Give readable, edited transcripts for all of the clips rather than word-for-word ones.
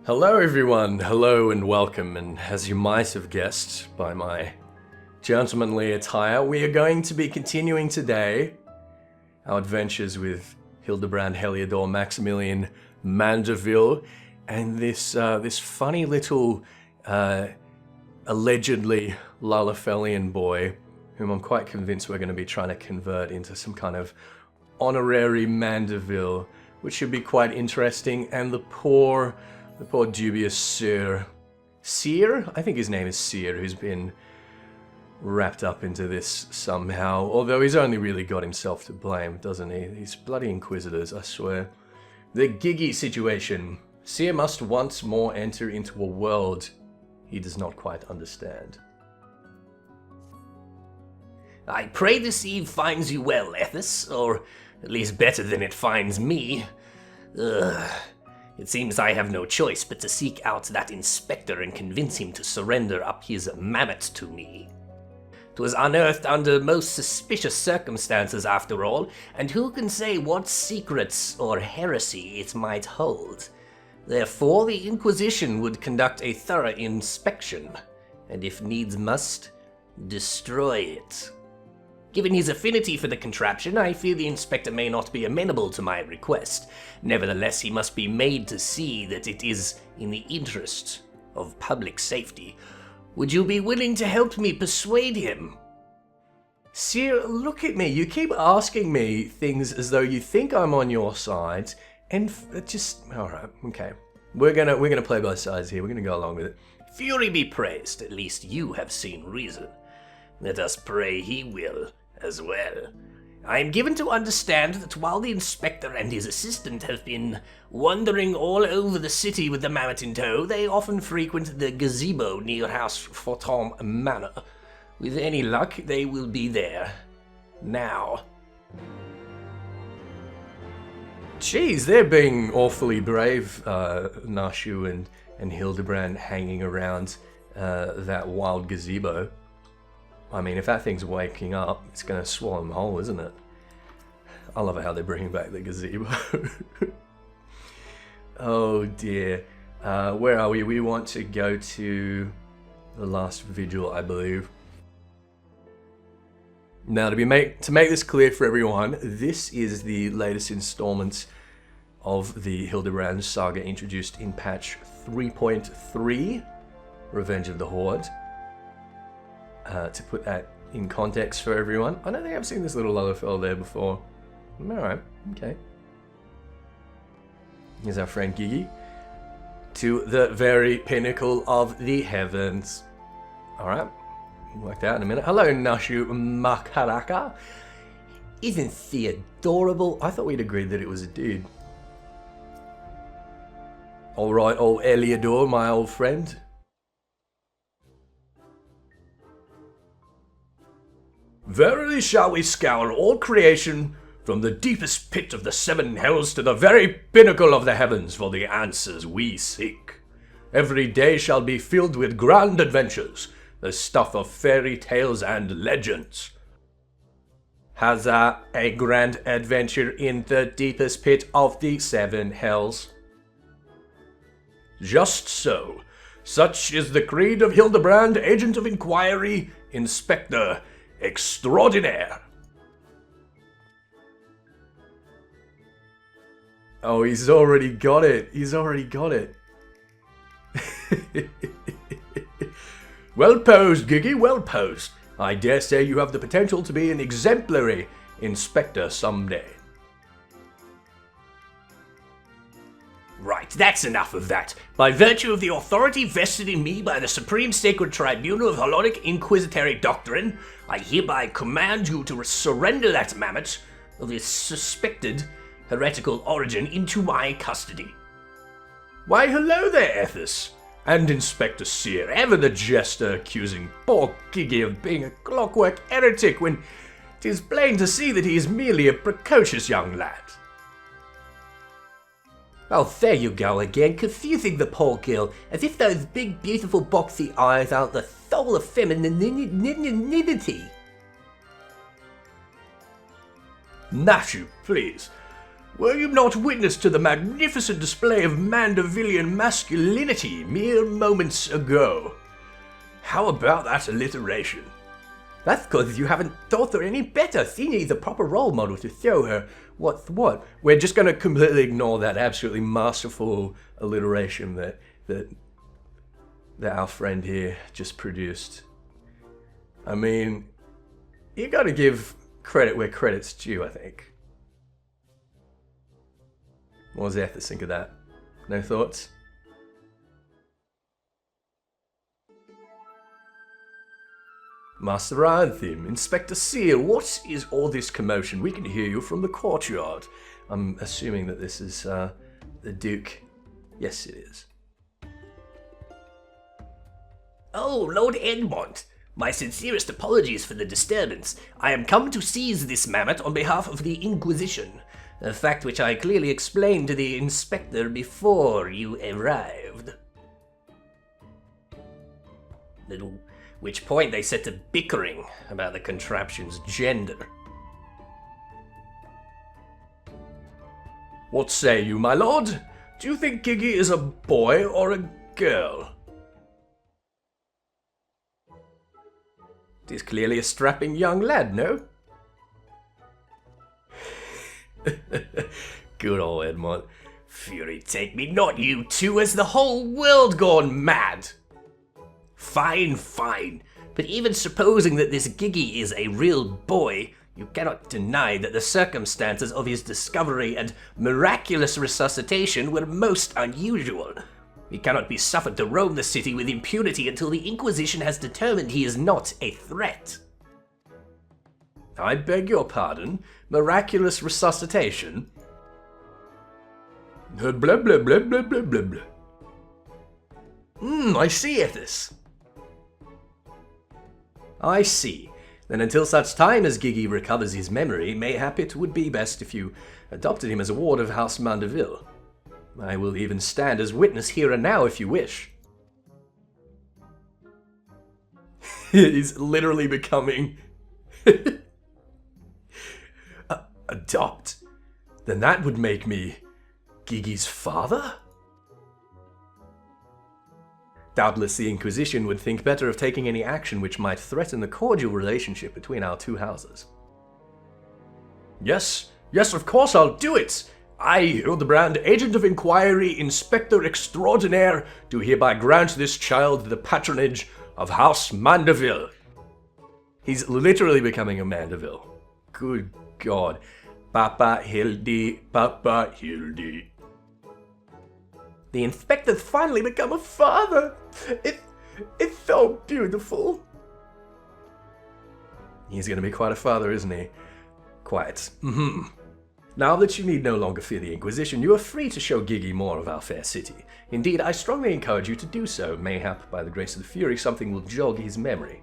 Hello everyone, hello and welcome, and as you might have guessed by my gentlemanly attire, we are going to be continuing today our adventures with Hildibrand, Heliodor, Maximilian, Manderville, and this funny little allegedly Lalafelian boy, whom I'm quite convinced we're going to be trying to convert into some kind of honorary Manderville, which should be quite interesting, and the poor dubious Seer, I think his name is Seer, who's been wrapped up into this somehow, although he's only really got himself to blame, doesn't he? These bloody Inquisitors, I swear. The Giggy situation. Seer must once more enter into a world he does not quite understand. I pray this eve finds you well, Ethys, or at least better than it finds me. It seems I have no choice but to seek out that inspector and convince him to surrender up his mammoth to me. 'Twas unearthed under most suspicious circumstances after all, and who can say what secrets or heresy it might hold? Therefore the Inquisition would conduct a thorough inspection, and if needs must, destroy it. Given his affinity for the contraption, I fear the inspector may not be amenable to my request. Nevertheless, he must be made to see that it is in the interest of public safety. Would you be willing to help me persuade him? Seer, look at me. You keep asking me things as though you think I'm on your side, and all right, okay. We're gonna play both sides here. We're gonna go along with it. Fury be praised. At least you have seen reason. Let us pray he will as well. I am given to understand that while the inspector and his assistant have been wandering all over the city with the mammoth in tow, they often frequent the gazebo near House Forton Manor. With any luck, they will be there now. Jeez, they're being awfully brave, Nashu and Hildibrand hanging around that wild gazebo. I mean, if that thing's waking up, it's going to swallow them whole, isn't it? I love how they're bringing back the gazebo. Oh dear. Where are we? We want to go to the last vigil, I believe. Now, to make this clear for everyone, this is the latest installment of the Hildibrand saga introduced in patch 3.3, Revenge of the Horde. To put that in context for everyone, I don't think I've seen this little Lalafell there before. Alright, okay. Here's our friend Gigi. To the very pinnacle of the heavens. Alright, we'll work that out in a minute. Hello, Nashu Makaraka. Isn't he adorable? I thought we'd agreed that it was a dude. Alright, old Heliodor, my old friend. Verily shall we scour all creation, from the deepest pit of the seven hells to the very pinnacle of the heavens, for the answers we seek. Every day shall be filled with grand adventures, the stuff of fairy tales and legends. Has a grand adventure in the deepest pit of the seven hells? Just so. Such is the creed of Hildibrand, Agent of Inquiry, Inspector Extraordinaire. Oh, he's already got it. Well posed, Giggy, well posed. I dare say you have the potential to be an exemplary inspector someday. Right, that's enough of that. By virtue of the authority vested in me by the Supreme Sacred Tribunal of Holonic Inquisitory Doctrine, I hereby command you to surrender that mammoth of its suspected heretical origin into my custody. Why, hello there, Ethys, and Inspector Seer, ever the jester accusing poor Gigi of being a clockwork heretic when 'tis plain to see that he is merely a precocious young lad. Oh, there you go again, confusing the poor girl, as if those big, beautiful, boxy eyes aren't the soul of femininity. Nashu, please. Were you not witness to the magnificent display of Mandervillian masculinity mere moments ago? How about that alliteration? That's because you haven't thought her any better. Theeny's the proper role model to show her what's what. We're just going to completely ignore that absolutely masterful alliteration that our friend here just produced. I mean, you got to give credit where credit's due, I think. What does Ethys think of that? No thoughts? Master Anthem, Inspector Seal, what is all this commotion? We can hear you from the courtyard. I'm assuming that this is the Duke. Yes, it is. Oh, Lord Edmond, my sincerest apologies for the disturbance. I am come to seize this mammoth on behalf of the Inquisition, a fact which I clearly explained to the Inspector before you arrived. At which point they set to bickering about the contraption's gender. What say you, my lord? Do you think Giggy is a boy or a girl? He's clearly a strapping young lad, no? Good old Edmond. Fury take me, not you two, has the whole world gone mad? Fine, fine, but even supposing that this Giggy is a real boy, you cannot deny that the circumstances of his discovery and miraculous resuscitation were most unusual. He cannot be suffered to roam the city with impunity until the Inquisition has determined he is not a threat. I beg your pardon? Miraculous resuscitation? Blah blah blah blah blah blah blah. I see, Ethys. I see. Then until such time as Giggy recovers his memory, mayhap it would be best if you adopted him as a ward of House Manderville. I will even stand as witness here and now if you wish. He's literally becoming... Adopt? Then that would make me Giggy's father? Doubtless the Inquisition would think better of taking any action which might threaten the cordial relationship between our two houses. Yes, of course I'll do it! I, Hildibrand, Agent of Inquiry, Inspector Extraordinaire, do hereby grant this child the patronage of House Manderville. He's literally becoming a Manderville. Good God. Papa Hildy, Papa Hildy. The Inspector's finally become a father! It's so beautiful. He's gonna be quite a father, isn't he? Quite. Now that you need no longer fear the Inquisition, you are free to show Giggy more of our fair city. Indeed, I strongly encourage you to do so. Mayhap, by the grace of the Fury, something will jog his memory.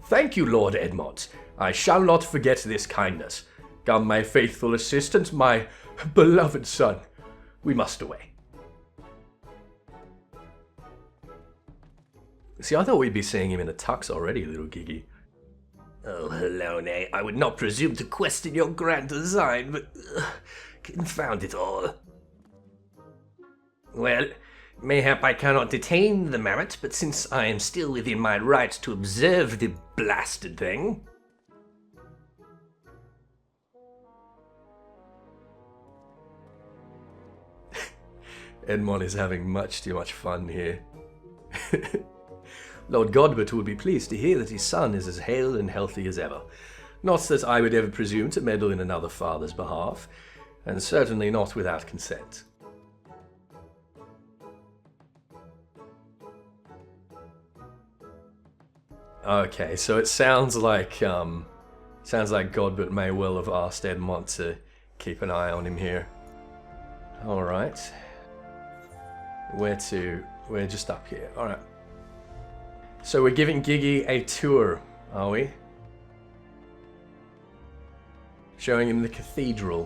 Thank you, Lord Edmond. I shall not forget this kindness. Come, my faithful assistant, my beloved son. We must away. See, I thought we'd be seeing him in a tux already, little Giggy. Oh, Helone, I would not presume to question your grand design, but confound it all. Well, mayhap I cannot detain the mammoth, but since I am still within my right to observe the blasted thing... Edmond is having much too much fun here. Lord Godbert would be pleased to hear that his son is as hale and healthy as ever. Not that I would ever presume to meddle in another father's behalf, and certainly not without consent. Okay, so it sounds like Godbert may well have asked Edmond to keep an eye on him here. All right. Where to? We're just up here. All right. So we're giving Giggy a tour, are we? Showing him the cathedral.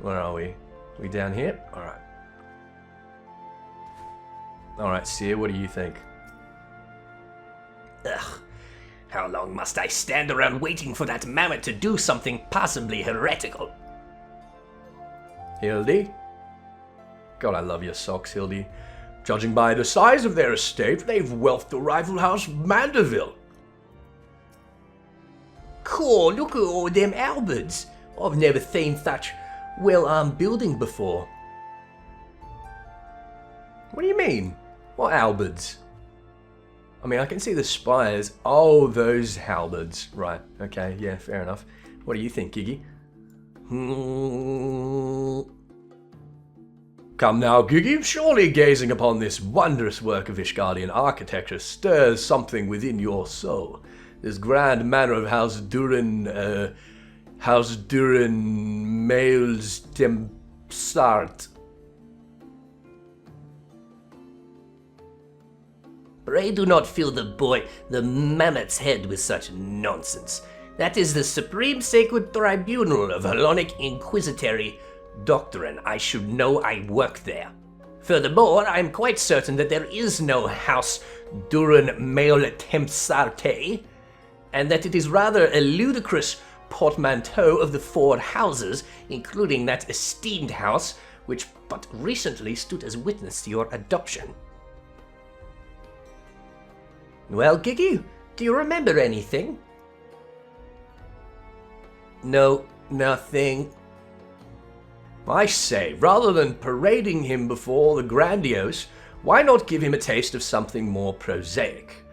Where are we? We down here? All right. All right, Seer, what do you think? Ugh. How long must I stand around waiting for that mammoth to do something possibly heretical? Hildy? God, I love your socks, Hildy. Judging by the size of their estate, they've wealth to rival House Manderville. Cool, look at all them Alberts. I've never seen such well-armed building before. What do you mean? What halberds? I mean, I can see the spires. Oh, those halberds. Right, okay, yeah, fair enough. What do you think, Giggy? Come now, Giggy, surely gazing upon this wondrous work of Ishgardian architecture stirs something within your soul. This grand manor of House Durin Males Tempsart. Pray do not fill the mammoth's head with such nonsense. That is the supreme sacred tribunal of Hellenic Inquisitory doctrine. I should know, I work there. Furthermore, I am quite certain that there is no House Durin Male Tempsarte, and that it is rather a ludicrous portmanteau of the four houses, including that esteemed house which but recently stood as witness to your adoption. Well, Giggy, do you remember anything? No, nothing. I say, rather than parading him before the grandiose, why not give him a taste of something more prosaic?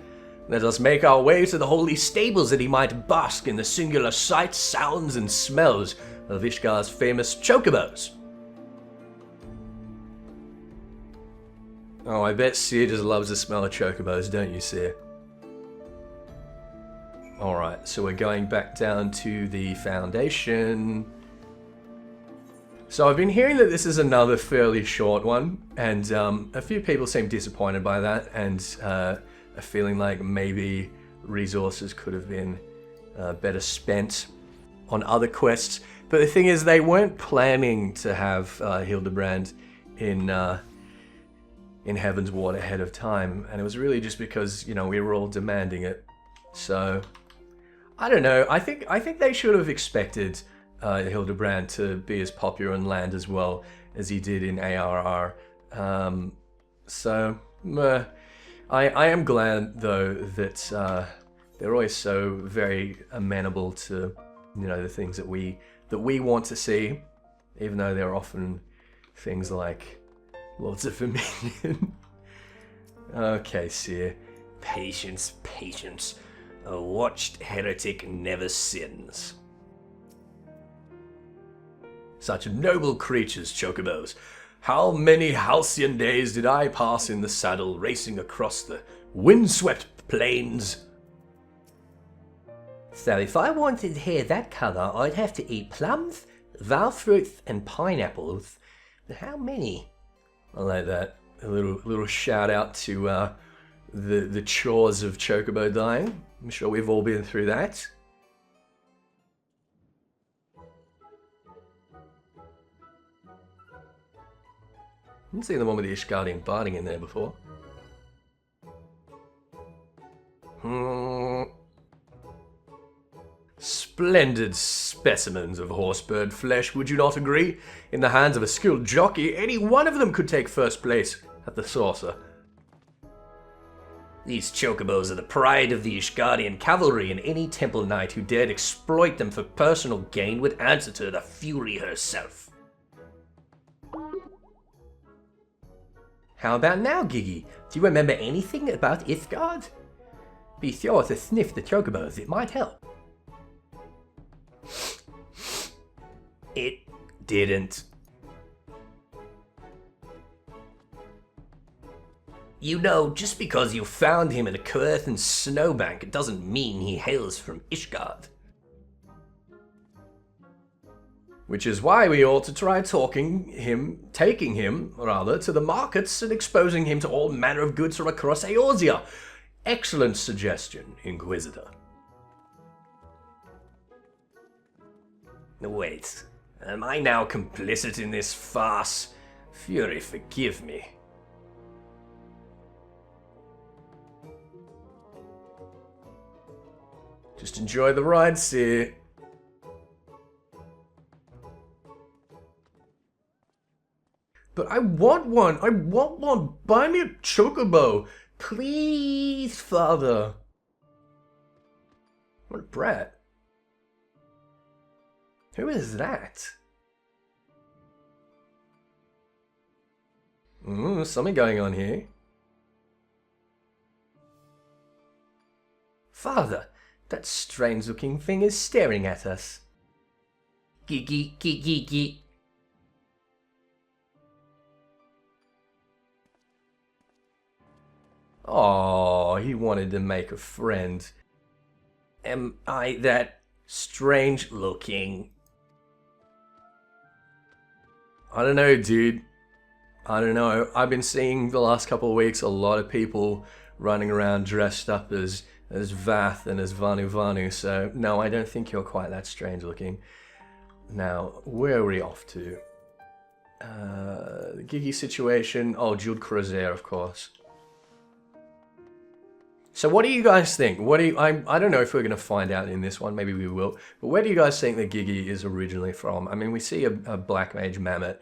Let us make our way to the holy stables that he might bask in the singular sights, sounds, and smells of Ishgar's famous chocobos. Oh, I bet Seer just loves the smell of chocobos, don't you, Seer? Alright, so we're going back down to the Foundation. So I've been hearing that this is another fairly short one, and a few people seem disappointed by that, and are feeling like maybe resources could have been better spent on other quests. But the thing is, they weren't planning to have Hildibrand in Heavensward ahead of time, and it was really just because, you know, we were all demanding it. So I don't know. I think they should have expected Hildibrand to be as popular in land as well as he did in ARR. I am glad though that they're always so very amenable to, you know, the things that we want to see, even though they're often things like Lords of Vermilion. Okay, Seer. Patience, patience. A watched heretic never sins. Such noble creatures, chocobos. How many halcyon days did I pass in the saddle, racing across the windswept plains? So if I wanted hair that colour, I'd have to eat plums, val fruits, and pineapples. But how many? I like that. A little shout out to the chores of chocobo dying. I'm sure we've all been through that. I haven't seen the one with the Ishgardian barding in there before. Splendid specimens of horsebird flesh, would you not agree? In the hands of a skilled jockey, any one of them could take first place at the saucer. These chocobos are the pride of the Ishgardian cavalry, and any temple knight who dared exploit them for personal gain would answer to the Fury herself. How about now, Giggy? Do you remember anything about Ithgard? Be sure to sniff the chocobos, it might help. It didn't. You know, just because you found him in a Coerthan snowbank, it doesn't mean he hails from Ishgard. Which is why we ought to try taking him to the markets and exposing him to all manner of goods from across Eorzea. Excellent suggestion, Inquisitor. Wait, am I now complicit in this farce? Fury, forgive me. Just enjoy the ride, Seer. But I want one! I want one! Buy me a chocobo! Please, father! What a brat. Who is that? Something going on here. Father, that strange-looking thing is staring at us. Giggy, giggy, giggy. Oh, he wanted to make a friend. Am I that strange-looking? I don't know, dude. I don't know. I've been seeing the last couple of weeks a lot of people running around dressed up as Vath and as Vanu Vanu, so no, I don't think you're quite that strange looking. Now, where are we off to? The Giggy situation. Oh, Jude Crozier, of course. So what do you guys think? I don't know if we're going to find out in this one, maybe we will, but where do you guys think that Giggy is originally from? I mean, we see a black mage mammoth,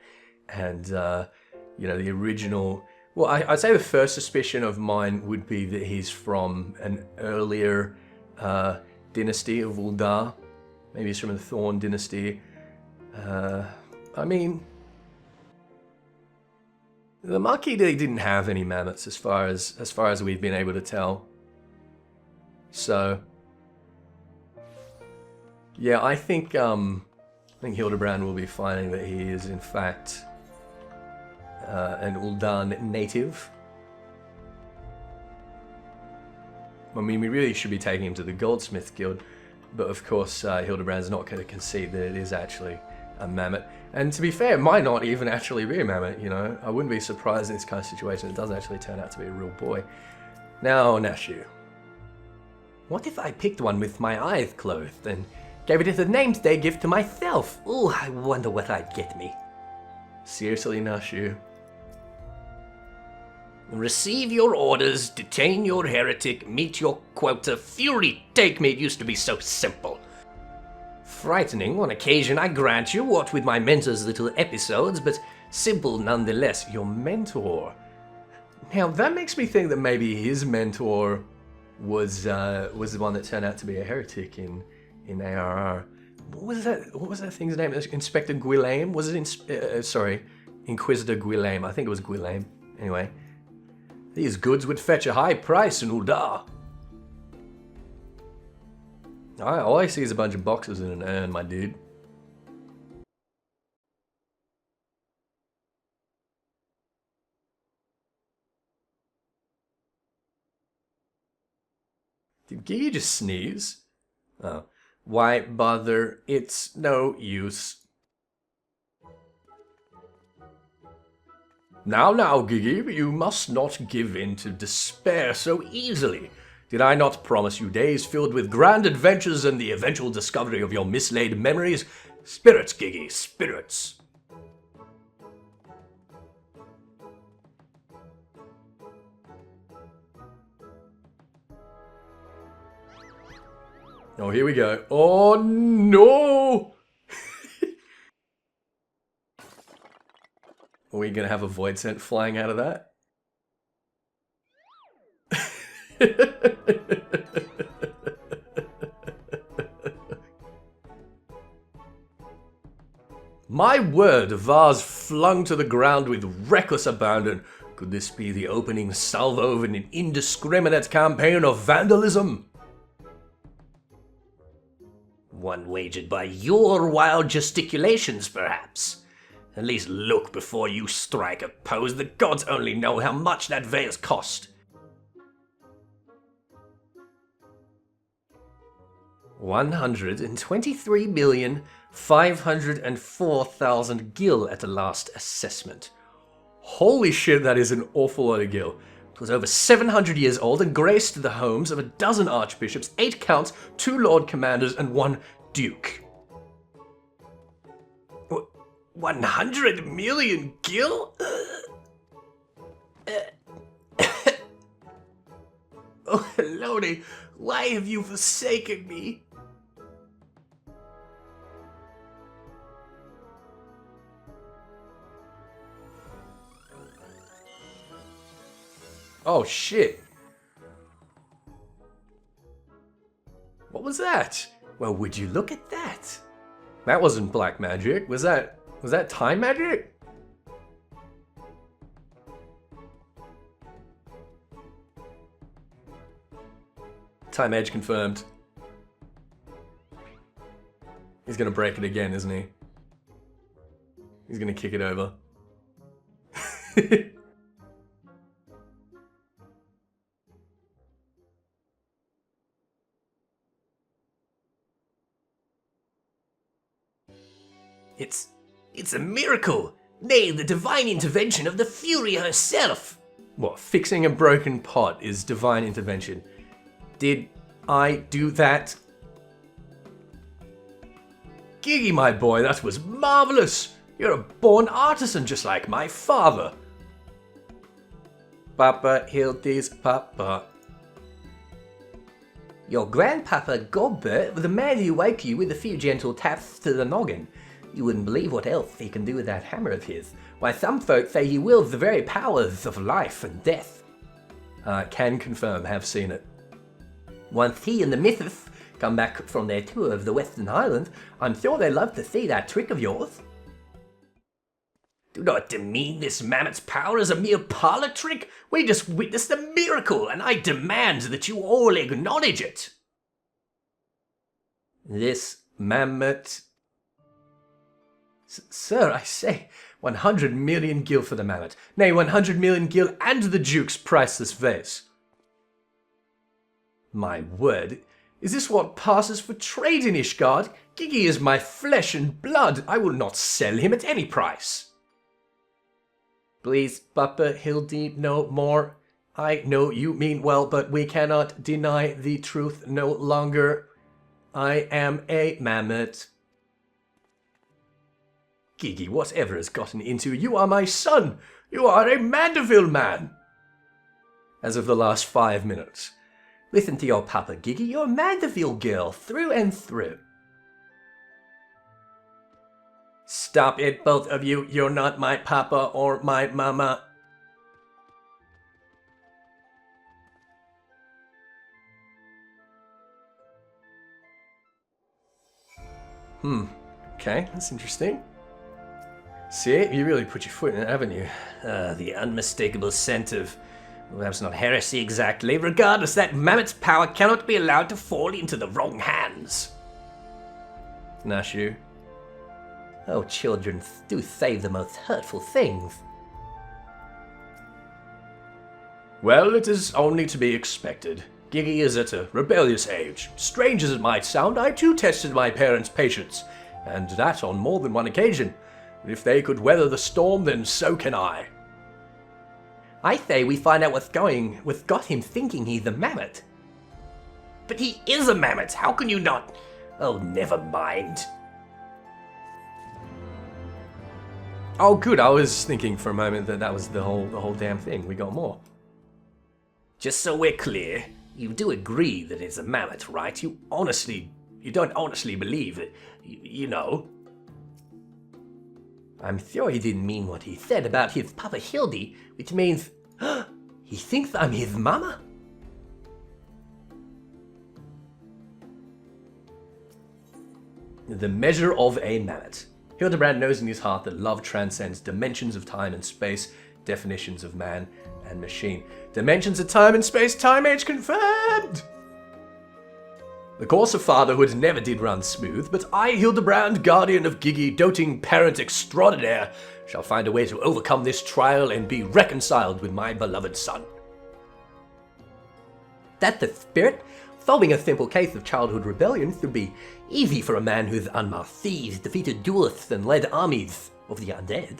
and, you know, the original... Well, I'd say the first suspicion of mine would be that he's from an earlier dynasty of Uldar. Maybe he's from the Thorn dynasty. I mean... The Marquis didn't have any mammoths as far as we've been able to tell. So, yeah, I think Hildibrand will be finding that he is in fact an Uldan native. I mean, we really should be taking him to the Goldsmith Guild, but of course Hildibrand's not going to concede that it is actually a mammoth. And to be fair, it might not even actually be a mammoth, you know. I wouldn't be surprised in this kind of situation. It doesn't actually turn out to be a real boy. Now, Nashu. What if I picked one with my eyes closed and gave it as a name's day gift to myself? Ooh, I wonder what I'd get me. Seriously, Nashu? Receive your orders, detain your heretic, meet your quota, fury take me, it used to be so simple. Frightening on occasion, I grant you, what with my mentor's little episodes, but simple nonetheless. Your mentor? Now, that makes me think that maybe his mentor was the one that turned out to be a heretic in ARR. What was that thing's name? Inspector Guillaume? Was it sorry, Inquisitor Guillaume. I think it was Guillaume. Anyway, these goods would fetch a high price in Uldar. All I see is a bunch of boxes and an urn, my dude. Did Gigi just sneeze? Oh. Why bother? It's no use. Now, Gigi, you must not give in to despair so easily. Did I not promise you days filled with grand adventures and the eventual discovery of your mislaid memories? Spirits, Gigi, spirits. Oh, here we go. Oh, no! Are we going to have a void scent flying out of that? My word, a vase flung to the ground with reckless abandon. Could this be the opening salvo of an indiscriminate campaign of vandalism? One wagered by your wild gesticulations, perhaps. At least look before you strike a pose. The gods only know how much that vase cost. 123,504,000 gil at the last assessment. Holy shit, that is an awful lot of gil. It was over 700 years old and graced the homes of a dozen archbishops, 8 counts, 2 lord commanders, and 1 duke. 100 million gil? Oh, Lordy, why have you forsaken me? Oh shit. What was that? Well, would you look at that? That wasn't black magic. Was that time magic? Time edge confirmed. He's gonna break it again, isn't he? He's gonna kick it over. It's a miracle! Nay, the divine intervention of the Fury herself! What, fixing a broken pot is divine intervention? Did I do that? Giggy, my boy, that was marvelous! You're a born artisan just like my father. Papa Hildy's papa. Your grandpapa Godbert, the man who woke you with a few gentle taps to the noggin. You wouldn't believe what else he can do with that hammer of his. Why, some folk say he wields the very powers of life and death. Can confirm, have seen it. Once he and the Ethys come back from their tour of the Western Highlands, I'm sure they'd love to see that trick of yours. Do not demean this mammoth's power as a mere parlor trick. We just witnessed a miracle, and I demand that you all acknowledge it. This mammoth... Sir, I say, 100 million gil for the mammoth. Nay, 100 million gil and the Duke's priceless vase. My word, is this what passes for trade in Ishgard? Gigi is my flesh and blood. I will not sell him at any price. Please, Papa Hildy, no more. I know you mean well, but we cannot deny the truth no longer. I am a mammoth. Gigi, whatever has gotten into you? You are my son. You are a Manderville man. As of the last 5 minutes. Listen to your papa, Gigi. You're a Manderville girl, through and through. Stop it, both of you. You're not my papa or my mama. Okay, that's interesting. See, you really put your foot in it, haven't you? The unmistakable scent of, perhaps not heresy exactly. Regardless, that mammoth's power cannot be allowed to fall into the wrong hands. Nashu. Oh, children do say the most hurtful things. Well, it is only to be expected. Giggy is at a rebellious age. Strange as it might sound, I too tested my parents' patience, and that on more than one occasion. If they could weather the storm, then so can I. I say we find out what's got him thinking he's a mammoth. But he is a mammoth, how can you not? Oh, never mind. Oh, good, I was thinking for a moment that was the whole damn thing. We got more. Just so we're clear, you do agree that it's a mammoth, right? You don't honestly believe it, you know. I'm sure he didn't mean what he said about his Papa Hildy, which means, he thinks I'm his mama? The measure of a mammoth. Hildibrand knows in his heart that love transcends dimensions of time and space, definitions of man and machine. Dimensions of time and space, time age confirmed! The course of fatherhood never did run smooth, but I, Hildibrand, guardian of Gigi, doting parent extraordinaire, shall find a way to overcome this trial and be reconciled with my beloved son. That's the spirit. Solving a simple case of childhood rebellion should be easy for a man who's unmasked thieves, defeated duelists, and led armies of the undead.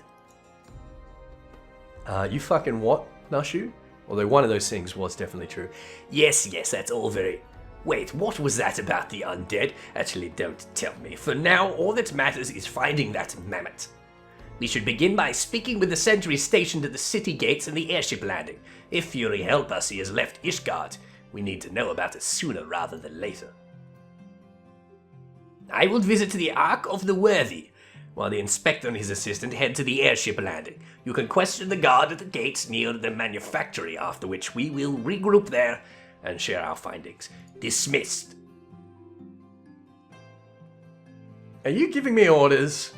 You fucking what, Nashu? Although one of those things was definitely true. Yes, that's all very... Wait, what was that about the undead? Actually, don't tell me. For now, all that matters is finding that mammoth. We should begin by speaking with the sentries stationed at the city gates and the airship landing. If Fury help us, he has left Ishgard. We need to know about it sooner rather than later. I will visit the Ark of the Worthy. while the inspector and his assistant head to the airship landing. You can question the guard at the gates near the manufactory, after which we will regroup there and share our findings. Dismissed. Are you giving me orders?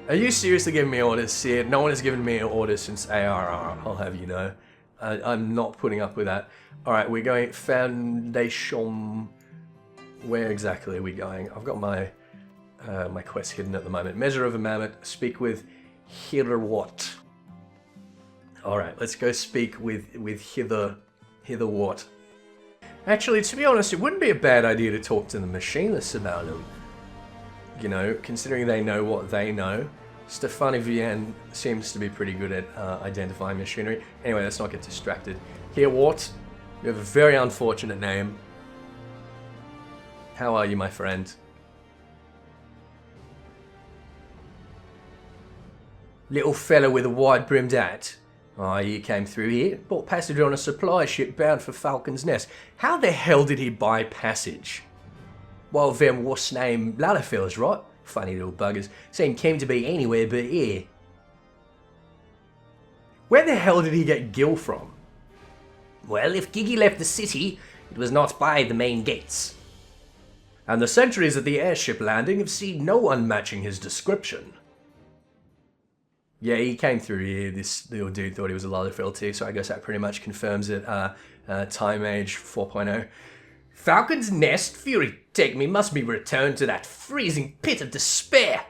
Are you seriously giving me orders, Sid? No one has given me orders since ARR, I'll have you know. I'm not putting up with that. Alright, we're going Foundation. Where exactly are we going? I've got my my quest hidden at the moment. Measure of a mammoth. Speak with Hildibrand. Alright, let's go speak with Hildibrand. Actually, to be honest, it wouldn't be a bad idea to talk to the machinists about them. You know, considering they know what they know. Stefani Vienne seems to be pretty good at identifying machinery. Anyway, let's not get distracted. Here, Wart, you have a very unfortunate name. How are you, my friend? Little fella with a wide-brimmed hat. Oh, you came through here, bought passage on a supply ship bound for Falcon's Nest. How the hell did he buy passage? Well, them what's name Lalafels, right? Funny little buggers. Seem keen to be anywhere but here. Where the hell did he get Gil from? Well, if Gigi left the city, it was not by the main gates. And the sentries at the airship landing have seen no one matching his description. Yeah, he came through here. This little dude thought he was a Lalafel too, so I guess that pretty much confirms it. Time Age 4.0. Falcon's Nest, fury take me, must be returned to that freezing pit of despair.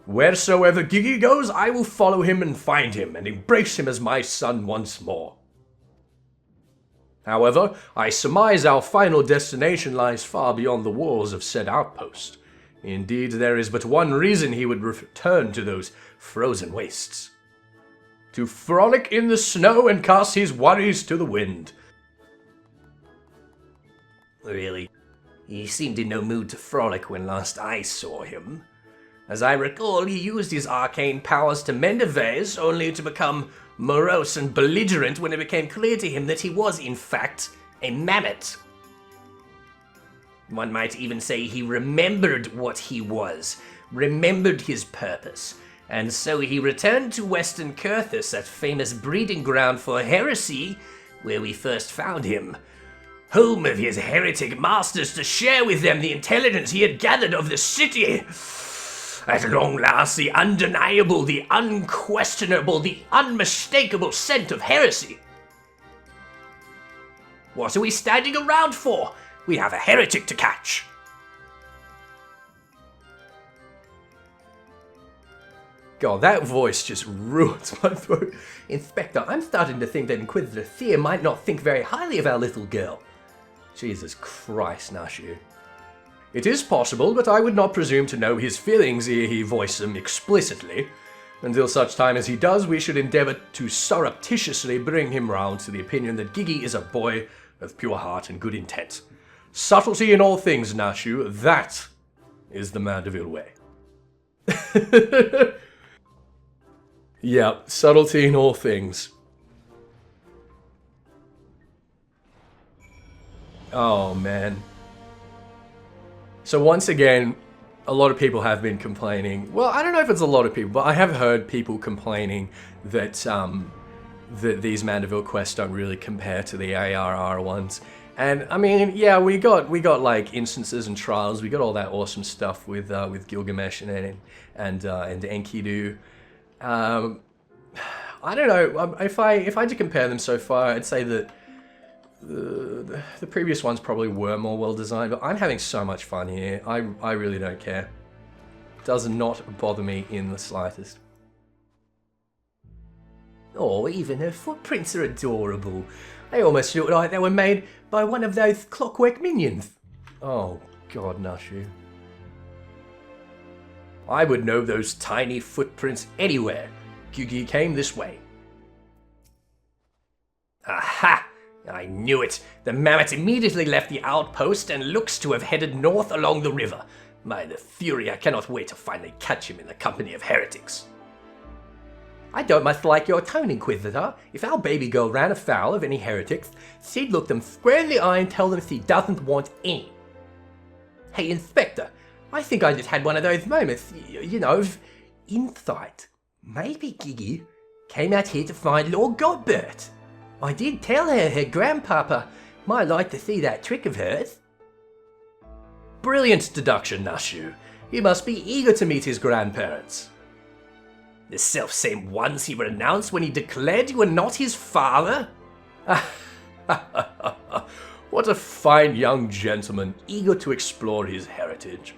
Wheresoever Gigi goes, I will follow him and find him, and embrace him as my son once more. However, I surmise our final destination lies far beyond the walls of said outpost. Indeed, there is but one reason he would return to those frozen wastes. To frolic in the snow and cast his worries to the wind. Really? He seemed in no mood to frolic when last I saw him. As I recall, he used his arcane powers to mend a vase, only to become morose and belligerent when it became clear to him that he was, in fact, a mammoth. One might even say he remembered what he was, remembered his purpose, and so he returned to Western Kurthus, that famous breeding ground for heresy, where we first found him. Home of his heretic masters, to share with them the intelligence he had gathered of the city. At long last, the undeniable, the unquestionable, the unmistakable scent of heresy. What are we standing around for? We have a heretic to catch. God, that voice just ruins my throat. Inspector, I'm starting to think that Inquisitor Thea might not think very highly of our little girl. Jesus Christ, Nashu. It is possible, but I would not presume to know his feelings ere he voice them explicitly. Until such time as he does, we should endeavour to surreptitiously bring him round to the opinion that Giggy is a boy of pure heart and good intent. Subtlety in all things, Nashu, that is the Manderville way. Yeah, subtlety in all things. Oh, man. So once again, a lot of people have been complaining. Well, I don't know if it's a lot of people, but I have heard people complaining that that these Manderville quests don't really compare to the ARR ones. And I mean, yeah, we got like instances and trials. We got all that awesome stuff with Gilgamesh and Enkidu. I don't know. If I had to compare them so far, I'd say that the previous ones probably were more well designed. But I'm having so much fun here. I really don't care. Does not bother me in the slightest. Oh, even her footprints are adorable. They almost look like they were made by one of those clockwork minions. Oh, God, Nashu. I would know those tiny footprints anywhere. Gigi came this way. Aha! I knew it. The mammoth immediately left the outpost and looks to have headed north along the river. By the fury, I cannot wait to finally catch him in the company of heretics. I don't much like your tone, Inquisitor. If our baby girl ran afoul of any heretics, she'd look them square in the eye and tell them she doesn't want any. Hey, Inspector, I think I just had one of those moments, you know, of insight. Maybe Gigi came out here to find Lord Godbert. I did tell her grandpapa might like to see that trick of hers. Brilliant deduction, Nashu. He must be eager to meet his grandparents. The self-same ones he renounced when he declared you were not his father? What a fine young gentleman, eager to explore his heritage.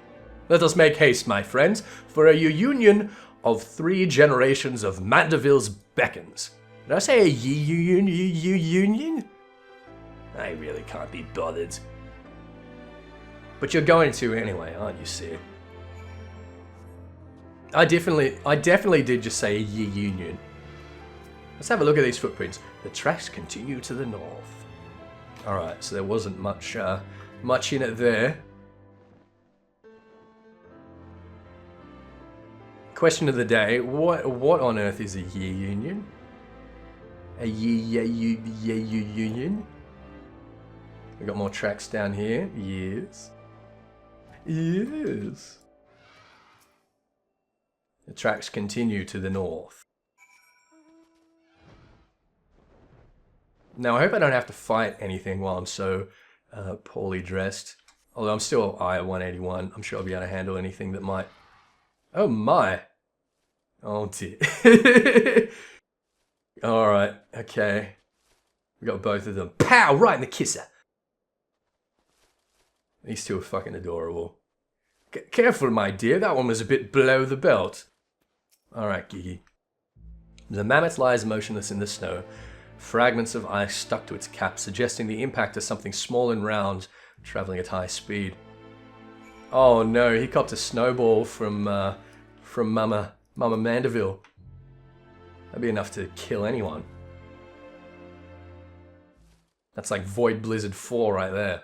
Let us make haste, my friends, for a reunion of 3 generations of Manderville's beckons. Did I say a union? I really can't be bothered. But you're going to anyway, aren't you, Sir? I definitely did just say a union. Let's have a look at these footprints. The tracks continue to the north. Alright, so there wasn't much in it there. Question of the day, what on earth is a union? A union? We got more tracks down here. Yes. Yes. The tracks continue to the north. Now, I hope I don't have to fight anything while I'm so poorly dressed. Although I'm still I-181. I'm sure I'll be able to handle anything that might... Oh my! Oh dear. Alright, okay. We got both of them. Pow! Right in the kisser! These two are fucking adorable. Careful, my dear. That one was a bit below the belt. Alright, Gigi. The mammoth lies motionless in the snow, fragments of ice stuck to its cap, suggesting the impact of something small and round, traveling at high speed. Oh no, he copped a snowball from Mama Manderville. That'd be enough to kill anyone. That's like Void Blizzard 4 right there.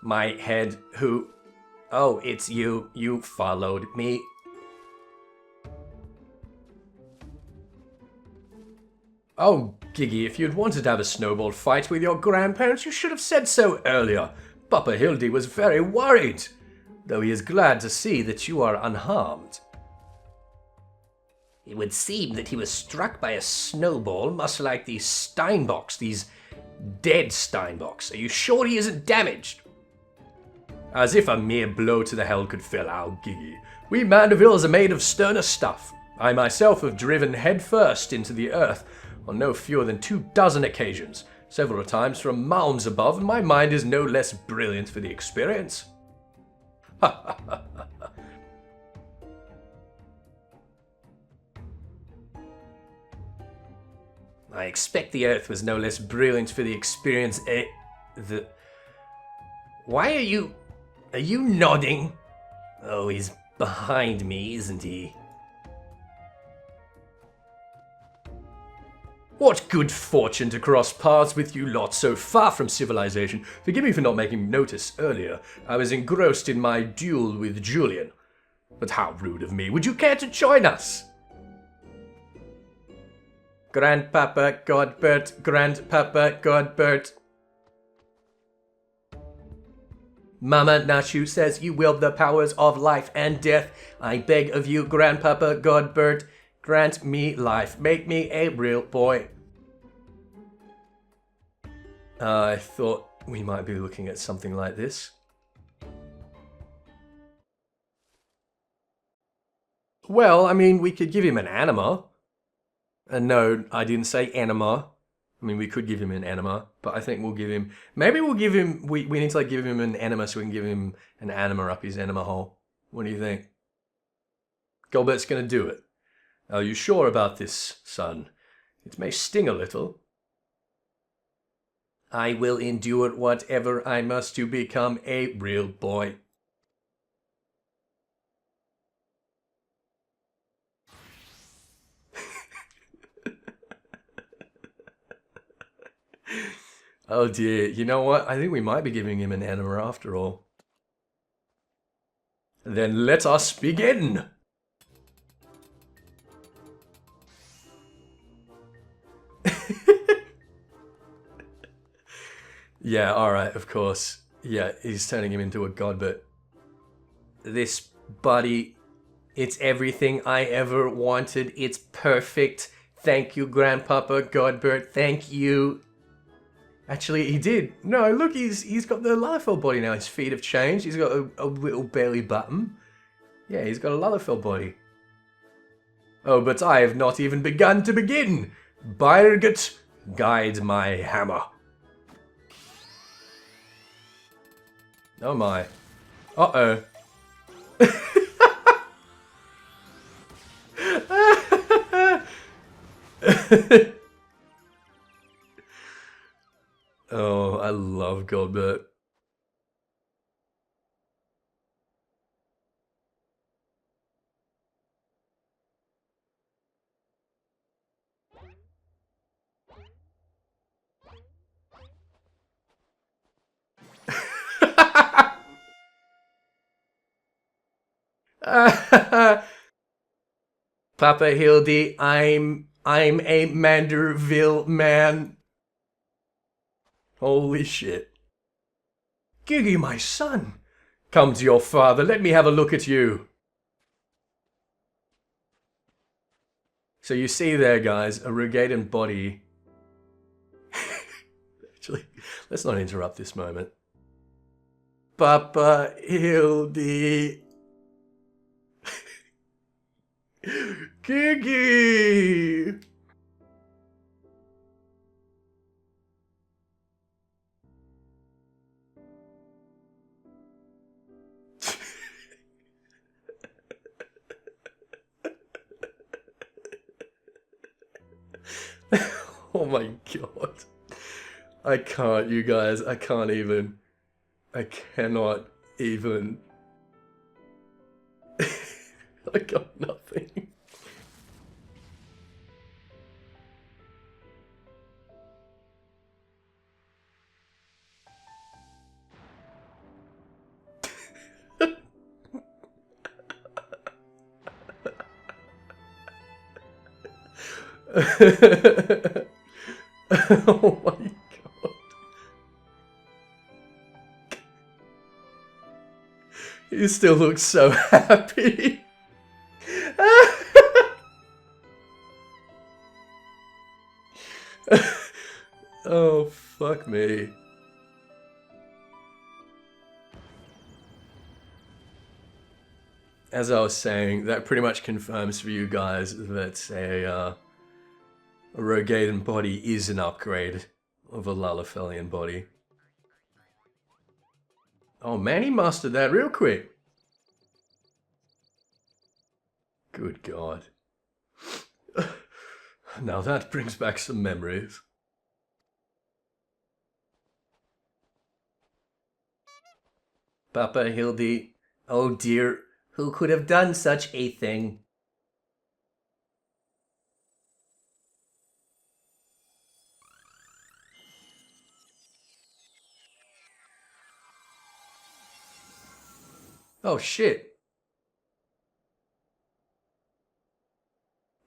My head, who... Oh, it's you. You followed me. Oh, Giggy, if you'd wanted to have a snowball fight with your grandparents, you should have said so earlier. Papa Hildy was very worried, though he is glad to see that you are unharmed. It would seem that he was struck by a snowball, much like these Steinbocks, these dead Steinbocks. Are you sure he isn't damaged? As if a mere blow to the helm could fell our Giggy. We Mandervilles are made of sterner stuff. I myself have driven headfirst into the earth on no fewer than 24 occasions, several times from mounds above, and my mind is no less brilliant for the experience. Ha ha ha ha. I expect the earth was no less brilliant for the experience. Why are you nodding? Oh, he's behind me, isn't he? What good fortune to cross paths with you lot so far from civilization. Forgive me for not making notice earlier. I was engrossed in my duel with Julian. But how rude of me. Would you care to join us? Grandpapa Godbert, Grandpapa Godbert. Mama Nashu says you wield the powers of life and death. I beg of you, Grandpapa Godbert, grant me life. Make me a real boy. I thought we might be looking at something like this. Well, I mean, we could give him an anima. No, I didn't say anima. I mean, we could give him an anima, but I think we'll give him... Maybe we'll give him... We need to, like, give him an anima so we can give him an anima up his anima hole. What do you think? Godbert's gonna do it. Are you sure about this, son? It may sting a little. I will endure whatever I must to become a real boy. Oh dear, you know what? I think we might be giving him an anima after all. Then let us begin! Yeah, alright, of course. Yeah, he's turning him into a Godbert. this body, it's everything I ever wanted. It's perfect. Thank you, Grandpapa Godbert. Thank you. Actually, he did. No, look, he's got the Lalafell body now. His feet have changed. He's got a little belly button. Yeah, he's got a Lalafell body. Oh, but I have not even begun to begin. Birget, guide my hammer. Oh my. Uh-oh. Oh, I love Godbert. Papa Hildy, I'm a Manderville man. Holy shit. Giggy, my son. Come to your father. Let me have a look at you. So you see there, guys, a Rogadan body. Actually, let's not interrupt this moment. Papa Hildy. Gigi! Oh my god. I can't, you guys. I can't even. I cannot even. I got nothing. Oh my god. He still looks so happy. Oh, fuck me. As I was saying, that pretty much confirms for you guys that a Rogadan body is an upgrade of a Lalafellian body. Oh man, he mastered that real quick. Good god. Now that brings back some memories. Papa Hildy, oh dear, who could have done such a thing? Oh shit.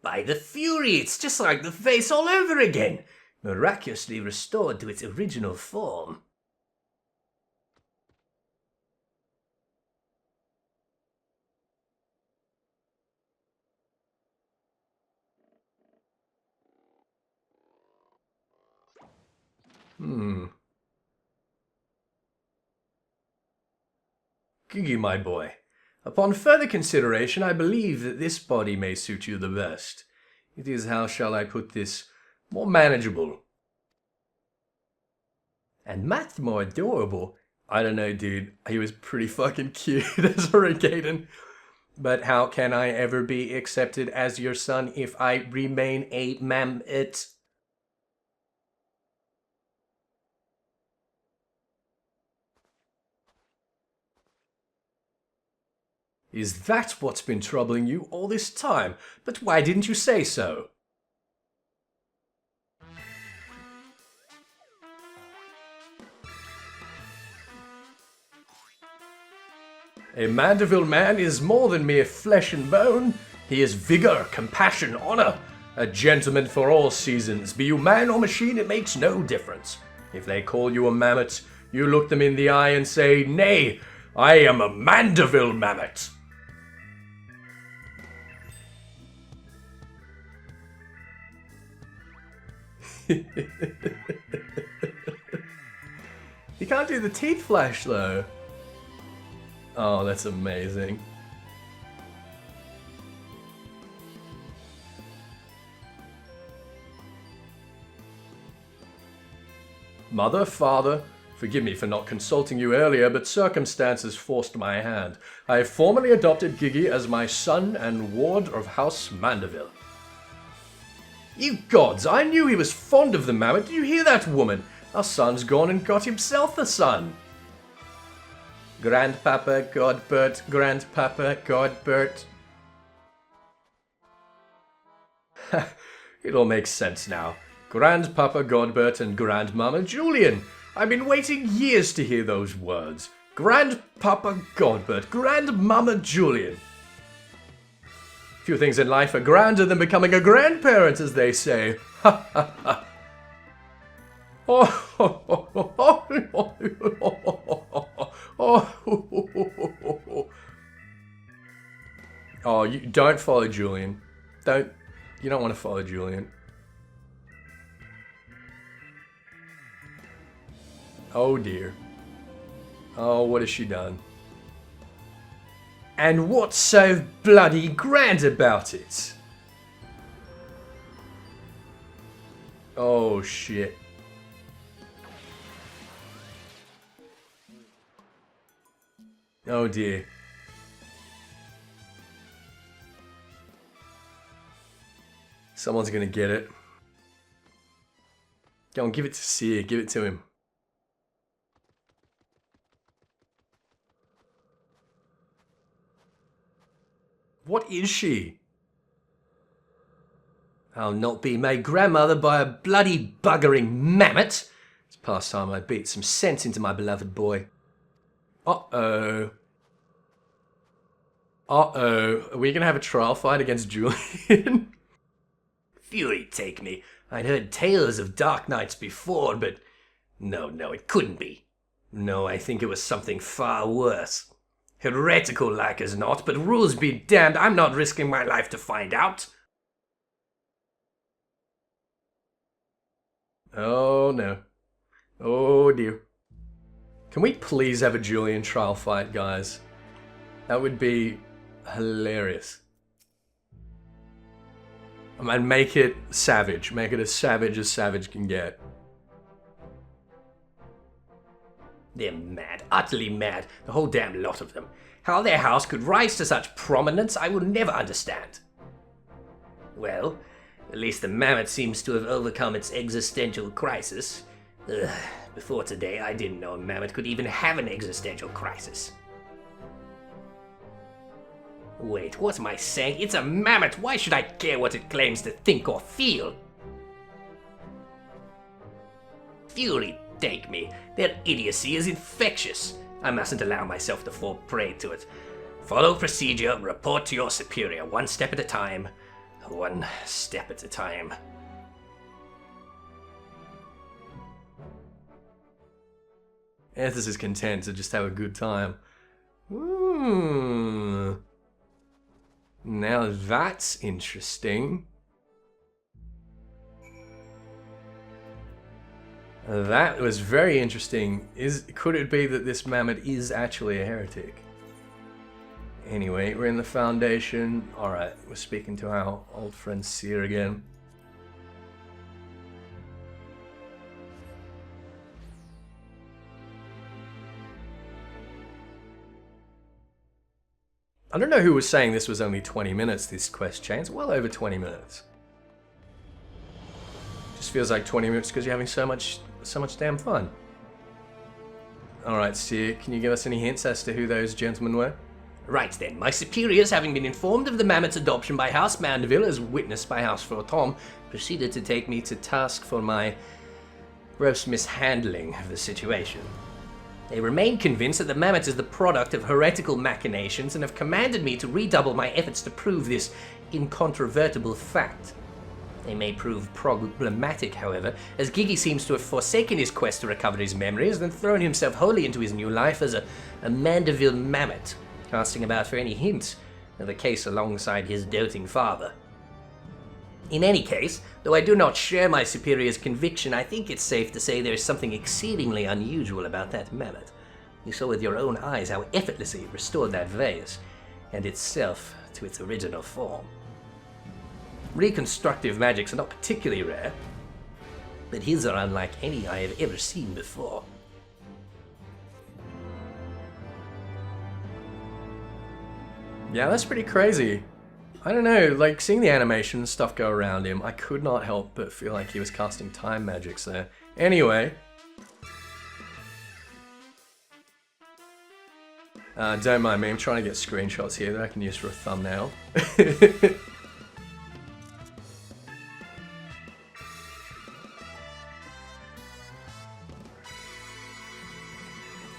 By the Fury, it's just like the vase all over again, miraculously restored to its original form. Gigi, my boy, upon further consideration, I believe that this body may suit you the best. It is, how shall I put this, more manageable. And much more adorable. I don't know, dude. He was pretty fucking cute as a Rogadan. But how can I ever be accepted as your son if I remain a mammoth? Is that what's been troubling you all this time? But why didn't you say so? A Manderville man is more than mere flesh and bone. He is vigor, compassion, honor. A gentleman for all seasons. Be you man or machine, it makes no difference. If they call you a mammoth, you look them in the eye and say, nay, I am a Manderville mammoth. You can't do the teeth flash though. Oh, that's amazing. Mother, father, forgive me for not consulting you earlier, but circumstances forced my hand. I have formally adopted Giggy as my son and ward of House Manderville. You gods, I knew he was fond of the mammoth. Did you hear that, woman? Our son's gone and got himself a son. Grandpapa Godbert, Grandpapa Godbert. It all makes sense now. Grandpapa Godbert and Grandmama Julian. I've been waiting years to hear those words. Grandpapa Godbert, Grandmama Julian. Few things in life are grander than becoming a grandparent, as they say. Ha ha ha. Oh, you don't follow Julian. You don't want to follow Julian. Oh dear. Oh, what has she done? And what's so bloody grand about it? Oh shit. Oh dear. Someone's gonna get it. Go on, give it to Seer, give it to him. What is she? I'll not be made grandmother by a bloody buggering mammoth. It's past time I beat some sense into my beloved boy. Uh-oh. Uh-oh. Are we gonna have a trial fight against Julian? Fury take me. I'd heard tales of dark nights before, but no, it couldn't be. No, I think it was something far worse. Heretical like as not, but rules be damned, I'm not risking my life to find out. Oh no. Oh dear. Can we please have a Julian trial fight, guys? That would be hilarious. And make it savage. Make it as savage can get. They're mad, utterly mad, the whole damn lot of them. How their house could rise to such prominence, I will never understand. Well, at least the mammoth seems to have overcome its existential crisis. Before today, I didn't know a mammoth could even have an existential crisis. Wait, what am I saying? It's a mammoth! Why should I care what it claims to think or feel? Fury take me. Their idiocy is infectious. I mustn't allow myself to fall prey to it. Follow procedure, report to your superior, one step at a time. One step at a time. Ethys is content to just have a good time. Now that's interesting. That was very interesting. Could it be that this mammoth is actually a heretic? Anyway, we're in the Foundation. Alright, we're speaking to our old friend Seer again. I don't know who was saying this was only 20 minutes, this quest chain. It's well over 20 minutes. Just feels like 20 minutes because you're having so much damn fun. Alright, Seer, can you give us any hints as to who those gentlemen were? Right then, my superiors, having been informed of the mammoth's adoption by House Manderville as witnessed by House Tom, proceeded to take me to task for my gross mishandling of the situation. They remain convinced that the mammoth is the product of heretical machinations and have commanded me to redouble my efforts to prove this incontrovertible fact. They may prove problematic, however, as Gigi seems to have forsaken his quest to recover his memories and thrown himself wholly into his new life as a Manderville mammoth, casting about for any hint of the case alongside his doting father. In any case, though I do not share my superior's conviction, I think it's safe to say there is something exceedingly unusual about that mammoth. You saw with your own eyes how effortlessly it restored that vase, and itself to its original form. Reconstructive magics are not particularly rare, but his are unlike any I have ever seen before. Yeah, that's pretty crazy. I don't know, like seeing the animation and stuff go around him, I could not help but feel like he was casting time magics there. Anyway. Don't mind me, I'm trying to get screenshots here that I can use for a thumbnail.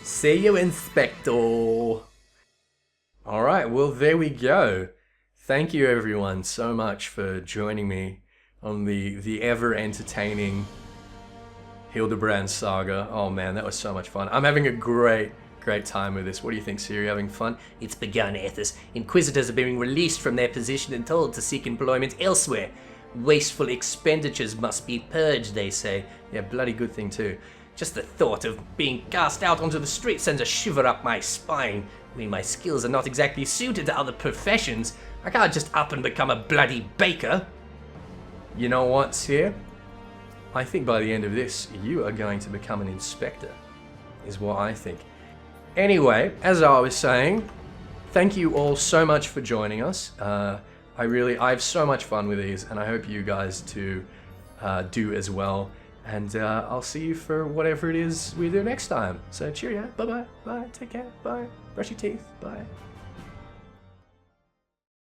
See you, Inspector! Alright, well there we go. Thank you everyone so much for joining me on the ever-entertaining Hildibrand saga. Oh man, that was so much fun. I'm having a great time with this. What do you think, Siri? Having fun? It's begun, Ethys. Inquisitors are being released from their position and told to seek employment elsewhere. Wasteful expenditures must be purged, they say. Yeah, bloody good thing too. Just the thought of being cast out onto the street sends a shiver up my spine. I mean, my skills are not exactly suited to other professions. I can't just up and become a bloody baker. You know what, Sir? I think by the end of this, you are going to become an inspector, is what I think. Anyway, as I was saying, thank you all so much for joining us. I have so much fun with these, and I hope you guys do as well. And I'll see you for whatever it is we do next time. So cheerio, bye-bye, bye, take care, bye, brush your teeth, bye.